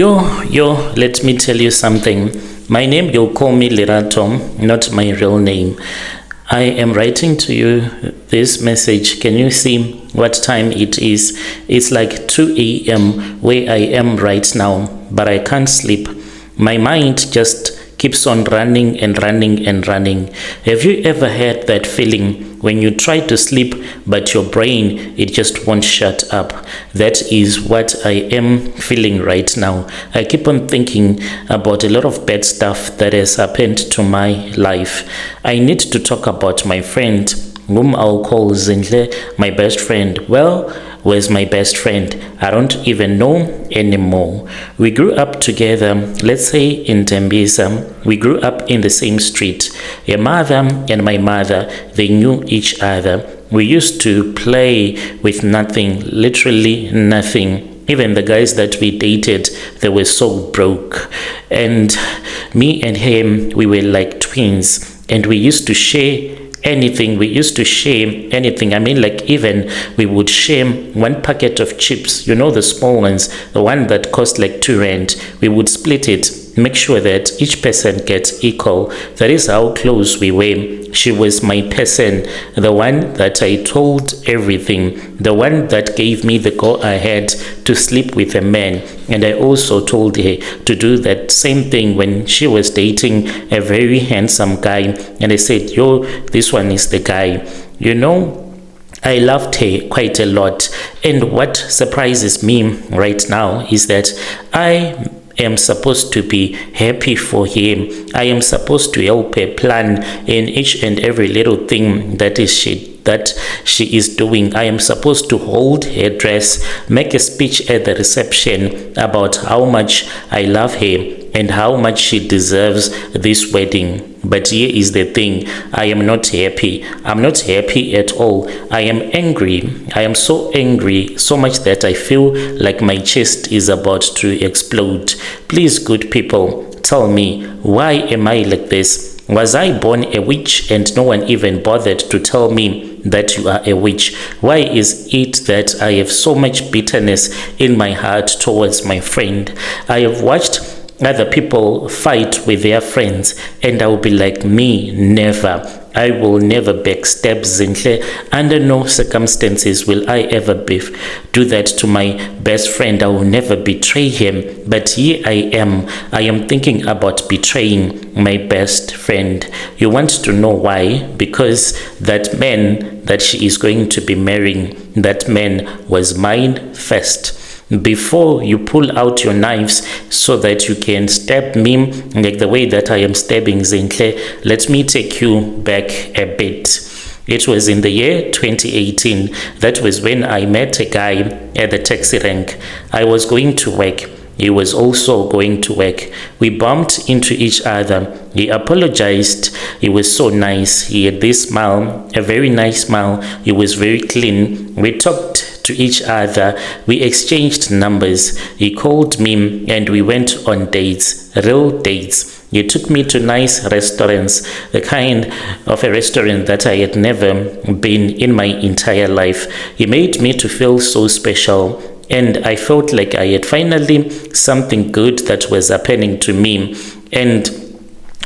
Let me tell you something. My name, you'll call me Lerato, not my real name. I am writing to you this message. Can you see what time it is? It's like 2 a.m. where I am right now, but I can't sleep. My mind just keeps on running and running and running. Have you ever had that feeling when you try to sleep but your brain, it just won't shut up? That is what I am feeling right now. I keep on thinking about a lot of bad stuff that has happened to my life. I need to talk about my friend, whom I'll call Zinhle, my best friend. Well, where's my best friend? I don't even know anymore. We grew up together, let's say in Tembisa. We grew up in the same street. Your mother and my mother, they knew each other. We used to play with nothing, literally nothing. Even the guys that we dated, they were so broke. And me and him, we were like twins. And we used to share anything. I mean, like, even we would share one packet of chips, the small ones, the one that cost like 2 rand. We would split it, make sure that each person gets equal. That is how close we were. She was my person, the one that I told everything, the one that gave me the go ahead to sleep with a man. And I also told her to do that same thing when she was dating a very handsome guy. And I said, this one is the guy. I loved her quite a lot. And what surprises me right now is that I am supposed to be happy for him. I am supposed to help her plan in each and every little thing that she is doing. I am supposed to hold her dress, make a speech at the reception about how much I love her and how much she deserves this wedding. But here is the thing. I am not happy. I'm not happy at all. I am angry. I am so angry, so much that I feel like my chest is about to explode. Please, good people, tell me, why am I like this? Was I born a witch and no one even bothered to tell me that you are a witch? Why is it that I have so much bitterness in my heart towards my friend? I have watched other people fight with their friends, and I will be like, me, never. I will never backstab Zinhle. Under no circumstances will I ever do that to my best friend. I will never betray him. But here I am thinking about betraying my best friend. You want to know why? Because that man that she is going to be marrying, that man was mine first. Before you pull out your knives so that you can stab me like the way that I am stabbing Zinhle, let me take you back a bit. It was in the year 2018. That was when I met a guy at the taxi rank. I was going to work. He was also going to work. We bumped into each other. He apologized. He was so nice. He had this smile, a very nice smile. He was very clean. We talked to each other. We exchanged numbers. He called me and we went on dates, real dates. He took me to nice restaurants, the kind of a restaurant that I had never been in my entire life. He made me to feel so special. And I felt like I had finally something good that was happening to me. And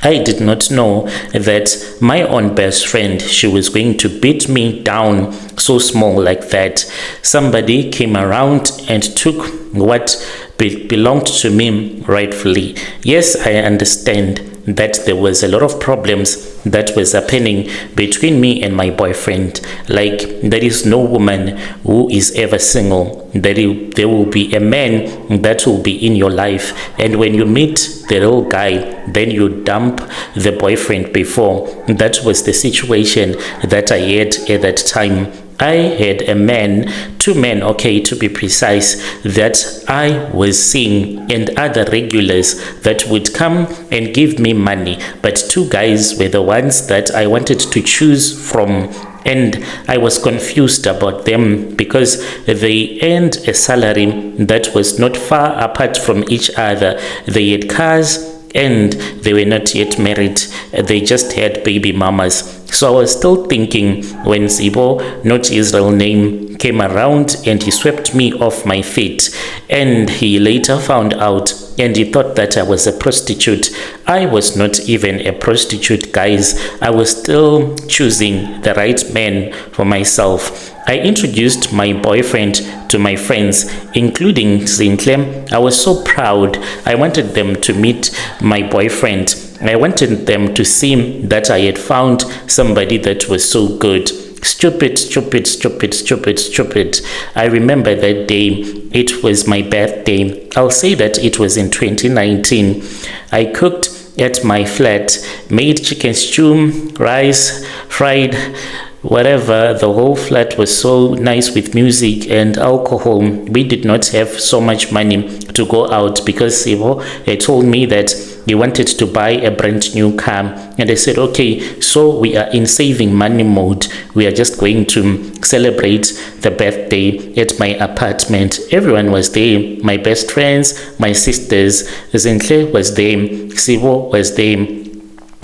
I did not know that my own best friend, she was going to beat me down so small like that. Somebody came around and took what belonged to me rightfully. Yes, I understand that there was a lot of problems that was happening between me and my boyfriend. Like, there is no woman who is ever single. There will be a man that will be in your life, and when you meet the real guy, then you dump the boyfriend before. That was the situation that I had at that time. I had a man, 2 men, okay, to be precise, that I was seeing, and other regulars that would come and give me money. But 2 guys were the ones that I wanted to choose from. And I was confused about them because they earned a salary that was not far apart from each other. They had cars and they were not yet married. They just had baby mamas. So I was still thinking when Zibo, not his real name, came around and he swept me off my feet. And he later found out and he thought that I was a prostitute. I was not even a prostitute, guys. I was still choosing the right man for myself. I introduced my boyfriend to my friends, including Zintle. I was so proud. I wanted them to meet my boyfriend. I wanted them to see that I had found somebody that was so good. Stupid, stupid, stupid, stupid, stupid. I remember that day. It was my birthday. I'll say that it was in 2019. I cooked at my flat, made chicken stew, rice, fried, whatever. The whole flat was so nice with music and alcohol. We did not have so much money to go out because Sivo had told me that he wanted to buy a brand new car, and I said, okay, so we are in saving money mode. We are just going to celebrate the birthday at my apartment. Everyone was there, my best friends, my sisters. Zintle was there, Sivo was there.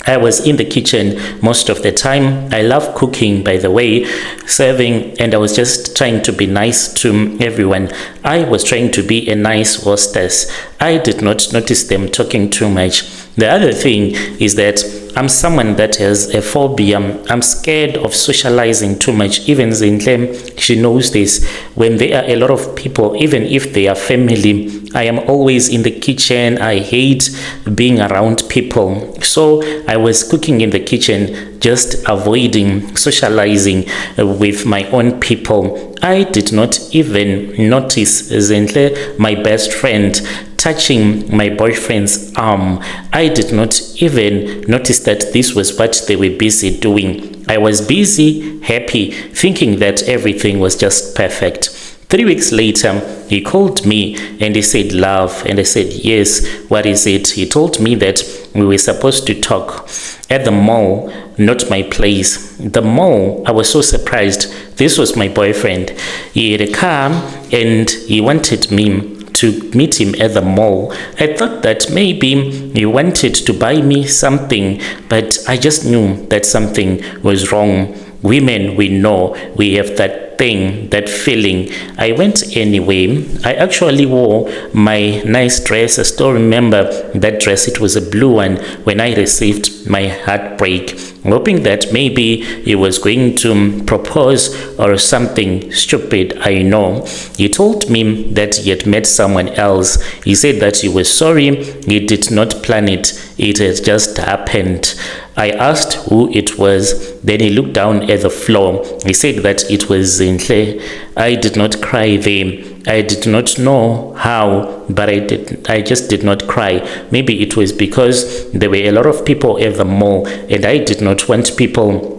I was in the kitchen most of the time. I love cooking, by the way, serving, and I was just trying to be nice to everyone. I was trying to be a nice hostess. I did not notice them talking too much. The other thing is that I'm someone that has a phobia. I'm scared of socializing too much. Even Zintle, she knows this. When there are a lot of people, even if they are family, I am always in the kitchen. I hate being around people. So I was cooking in the kitchen, just avoiding socializing with my own people. I did not even notice Zintle, my best friend, touching my boyfriend's arm. I did not even notice that this was what they were busy doing. I was busy, happy, thinking that everything was just perfect. 3 weeks later, he called me and he said, love. And I said, yes, what is it? He told me that we were supposed to talk at the mall, not my place. The mall, I was so surprised. This was my boyfriend. He had a car and he wanted me to meet him at the mall. I thought that maybe he wanted to buy me something, but I just knew that something was wrong. Women, we know, we have that thing, that feeling. I went anyway. I actually wore my nice dress. I still remember that dress. It was a blue one when I received my heartbreak, hoping that maybe he was going to propose or something stupid. I know. He told me that he had met someone else. He said that he was sorry. He did not plan it. It had just happened. I asked who it was. Then he looked down at the floor. He said that it was Zintle. I did not cry there. I did not know how, but I just did not cry. Maybe it was because there were a lot of people at the mall, and I did not want people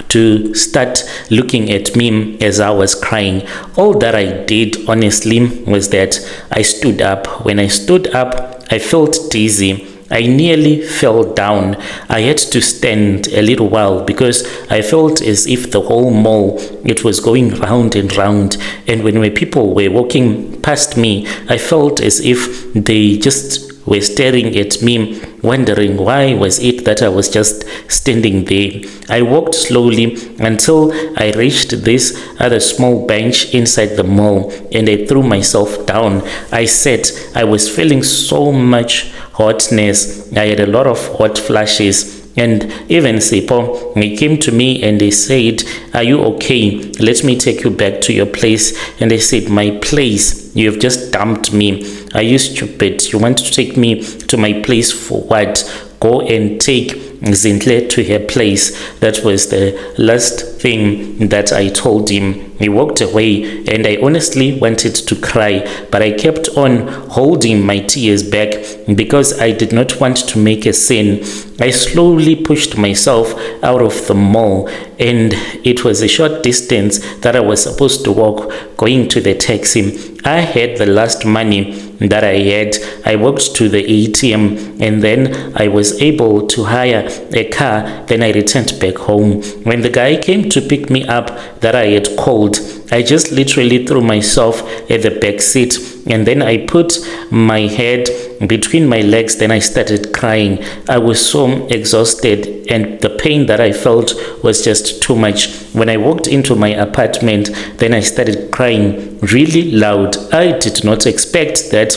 to start looking at me as I was crying. All that I did, honestly, was that I stood up. When I stood up, I felt dizzy. I nearly fell down. I had to stand a little while because I felt as if the whole mall, it was going round and round. And when people were walking past me, I felt as if they just were staring at me, wondering why was it that I was just standing there. I walked slowly until I reached this other small bench inside the mall, and I threw myself down. I sat. I was feeling so much hotness. I had a lot of hot flashes. And even Sipo, he came to me and he said, are you okay? Let me take you back to your place. And I said, my place? You have just dumped me. Are you stupid? You want to take me to my place for what? Go and take Zintle to her place. That was the last thing that I told him. He walked away, and I honestly wanted to cry, but I kept on holding my tears back because I did not want to make a scene. I slowly pushed myself out of the mall, and it was a short distance that I was supposed to walk going to the taxi. I had the last money that I had. I walked to the ATM, and then I was able to hire a car. Then I returned back home. When the guy came to pick me up that I had called, I just literally threw myself at the back seat, and then I put my head between my legs. Then I started crying. I was so exhausted, and the pain that I felt was just too much. When I walked into my apartment, then I started crying really loud. I did not expect that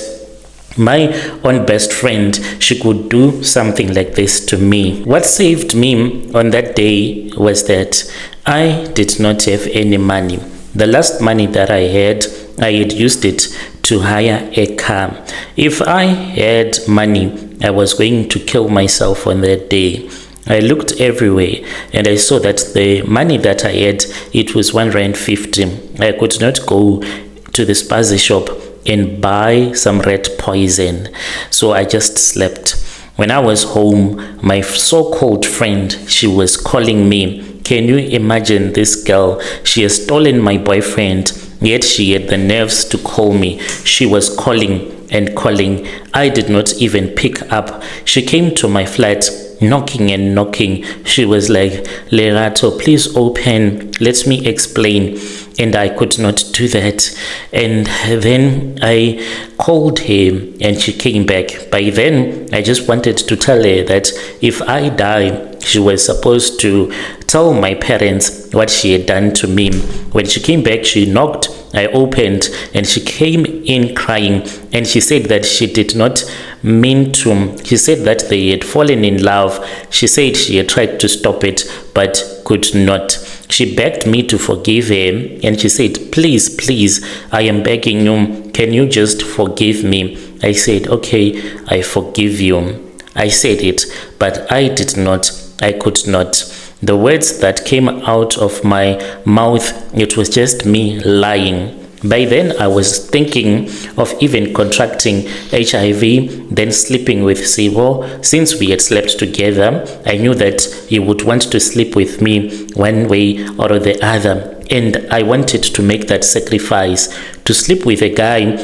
My own best friend, she could do something like this to me. What saved me on that day was that I did not have any money. The last money that I had used it to hire a car. If I had money, I was going to kill myself on that day. I looked everywhere and I saw that the money that I had, it was R1.50. I could not go to the spaza shop and buy some rat poison. So I just slept. When I was home, my so-called friend, she was calling me. Can you imagine this girl? She has stolen my boyfriend, yet she had the nerves to call me. She was calling and calling. I did not even pick up. She came to my flat, knocking and knocking. She was like, Lerato, please open. Let me explain. And I could not do that. And then I called her and she came back. By then, I just wanted to tell her that if I die, she was supposed to tell my parents what she had done to me. When she came back, she knocked. I opened and she came in crying, and she said that she did not mean to. She said that they had fallen in love. She said she had tried to stop it but could not. She begged me to forgive her, and she said, please, please, I am begging you, can you just forgive me? I said, okay, I forgive you. I said it, but I did not. I could not. The words that came out of my mouth, it was just me lying. By then, I was thinking of even contracting HIV, then sleeping with Sibo. Since we had slept together, I knew that he would want to sleep with me one way or the other. And I wanted to make that sacrifice to sleep with a guy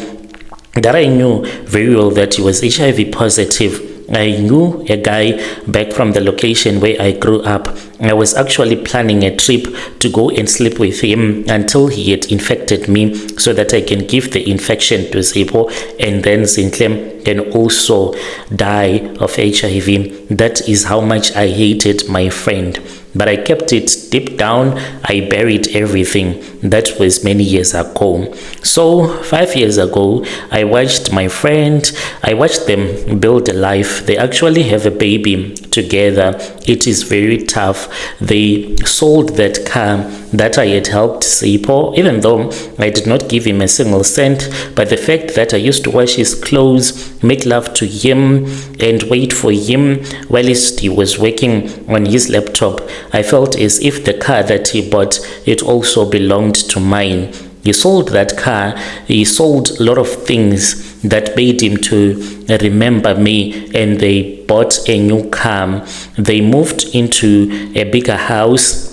that I knew very well that he was HIV positive. I knew a guy back from the location where I grew up. I was actually planning a trip to go and sleep with him until he had infected me, so that I can give the infection to Zipo, and then Zintlem can also die of HIV. That is how much I hated my friend. But I kept it deep down. I buried everything. That was many years ago. So 5 years ago, I watched my friend. I watched them build a life. They actually have a baby together. It is very tough. They sold that car that I had helped Sipo, even though I did not give him a single cent. But the fact that I used to wash his clothes, make love to him, and wait for him while he was working on his laptop, I felt as if the car that he bought, it also belonged to mine. He sold that car. He sold a lot of things that made him to remember me, and they bought a new car. They moved into a bigger house.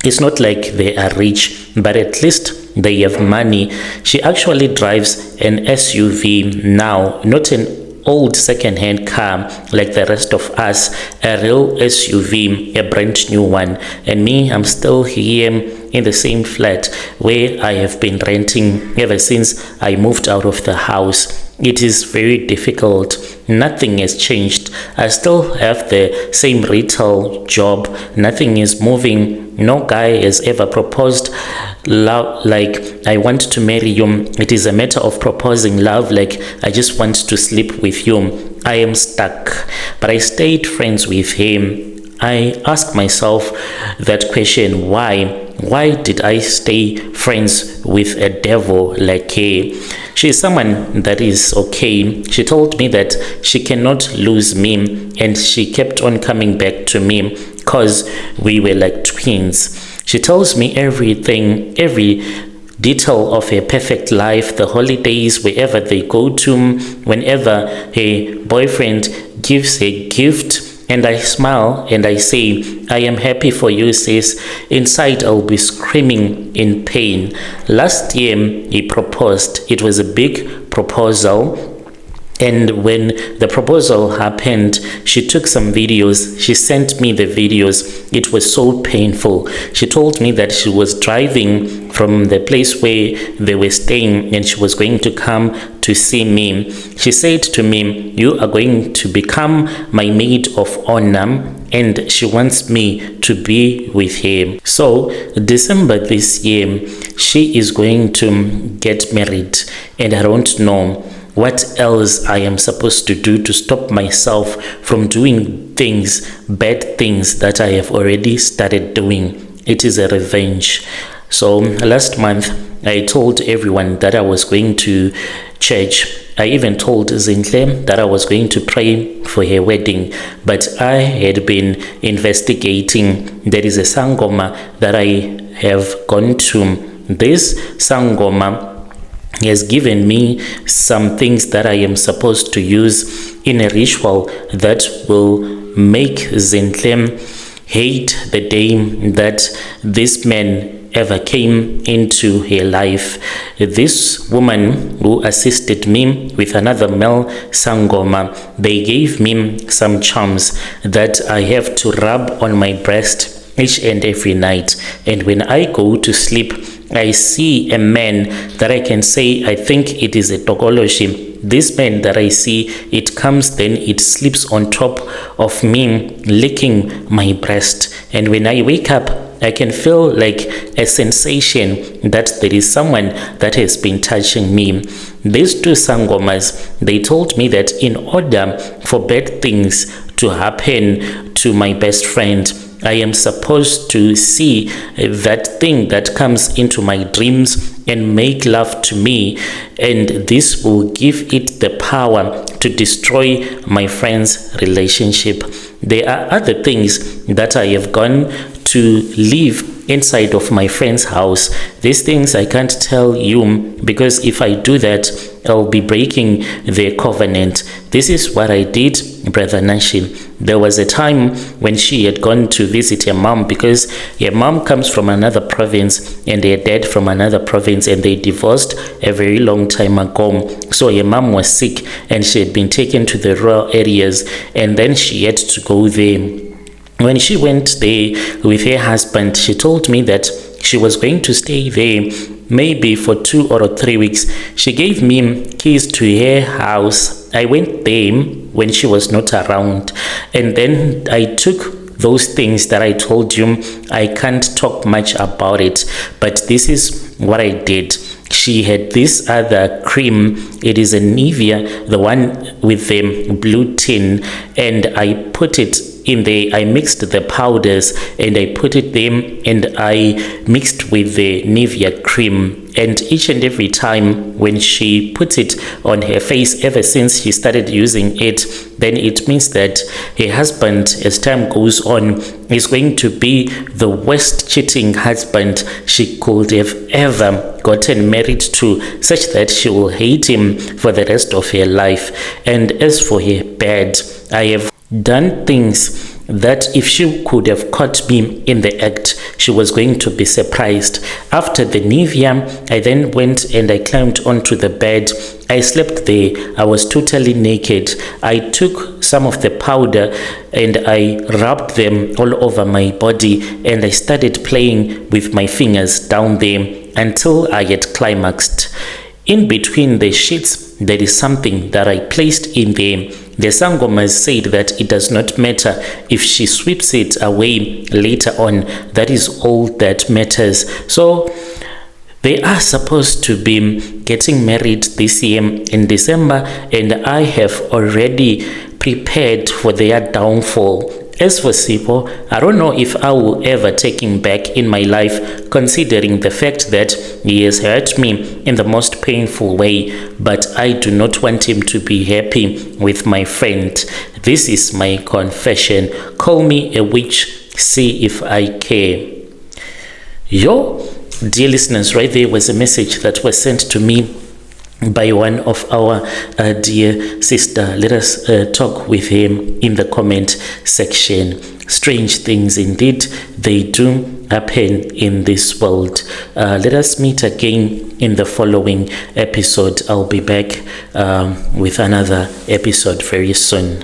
It's not like they are rich, but at least they have money. She actually drives an SUV now, not an old second-hand car like the rest of us, a real SUV, a brand new one. And me, I'm still here in the same flat where I have been renting ever since I moved out of the house. It is very difficult. Nothing has changed. I still have the same retail job. Nothing is moving. No guy has ever proposed love like, I want to marry you. It is a matter of proposing love like, I just want to sleep with you. I am stuck. But I stayed friends with him. I ask myself that question, why? Why did I stay friends with a devil like her? She is someone that is okay. She told me that she cannot lose me, and she kept on coming back to me because we were like twins. She tells me everything, every detail of her perfect life, the holidays, wherever they go to, whenever her boyfriend gives a gift. And I smile and I say, I am happy for you, sis. Inside, I'll be screaming in pain. Last year, he proposed. It was a big proposal. And when the proposal happened, she took some videos. She sent me the videos. It was so painful. She told me that she was driving from the place where they were staying, and she was going to come to see me. She said to me, you are going to become my maid of honor, and she wants me to be with her. So December this year, she is going to get married, and I don't know what else I am supposed to do to stop myself from doing bad things that I have already started doing. It is a revenge. So last month, I told everyone that I was going to church. I even told Zinhle that I was going to pray for her wedding, but I had been investigating. There is a Sangoma that I have gone to. This Sangoma has given me some things that I am supposed to use in a ritual that will make Zinhle hate the day that this man ever came into her life. This woman who assisted me with another male Sangoma, they gave me some charms that I have to rub on my breast each and every night. And when I go to sleep, I see a man that I can say, I think it is a Tokoloshi. This man that I see, it comes, then it sleeps on top of me, licking my breast. And when I wake up, I can feel like a sensation that there is someone that has been touching me. These two Sangomas, they told me that in order for bad things to happen to my best friend, I am supposed to see that thing that comes into my dreams and make love to me, and this will give it the power to destroy my friend's relationship. There are other things that I have gone to live inside of my friend's house. These things I can't tell you, because if I do that, I'll be breaking their covenant. This is what I did, Brother Nashi. There was a time when she had gone to visit her mom, because her mom comes from another province and her dad from another province, and they divorced a very long time ago. So her mom was sick and she had been taken to the rural areas, and then she had to go there. When she went there with her husband, she told me that she was going to stay there maybe for 2 or 3 weeks. She gave me keys to her house. I went there when she was not around, and then I took those things that I told you. I can't talk much about it, but this is what I did. She had this other cream. It is a Nivea, the one with the blue tin, and I put it in there. I mixed the powders and I put it there, and I mixed with the Nivea cream. And each and every time when she puts it on her face, ever since she started using it, then it means that her husband, as time goes on, is going to be the worst cheating husband she could have ever gotten married to, such that she will hate him for the rest of her life. And as for her bed, I have done things that if she could have caught me in the act, she was going to be surprised. After the Nivea, I then went and I climbed onto the bed. I slept there. I was totally naked. I took some of the powder and I rubbed them all over my body, and I started playing with my fingers down there until I had climaxed. In between the sheets, there is something that I placed in there. The Sangomas said that it does not matter if she sweeps it away later on. That is all that matters. So they are supposed to be getting married this year in December, and I have already prepared for their downfall. As for Sipho, I don't know if I will ever take him back in my life, considering the fact that he has hurt me in the most painful way, but I do not want him to be happy with my friend. This is my confession. Call me a witch, see if I care. Dear listeners, right there was a message that was sent to me by one of our dear sister. Let us talk with him in the comment section. Strange things indeed, they do happen in this world. Let us meet again in the following episode. I'll be back with another episode very soon.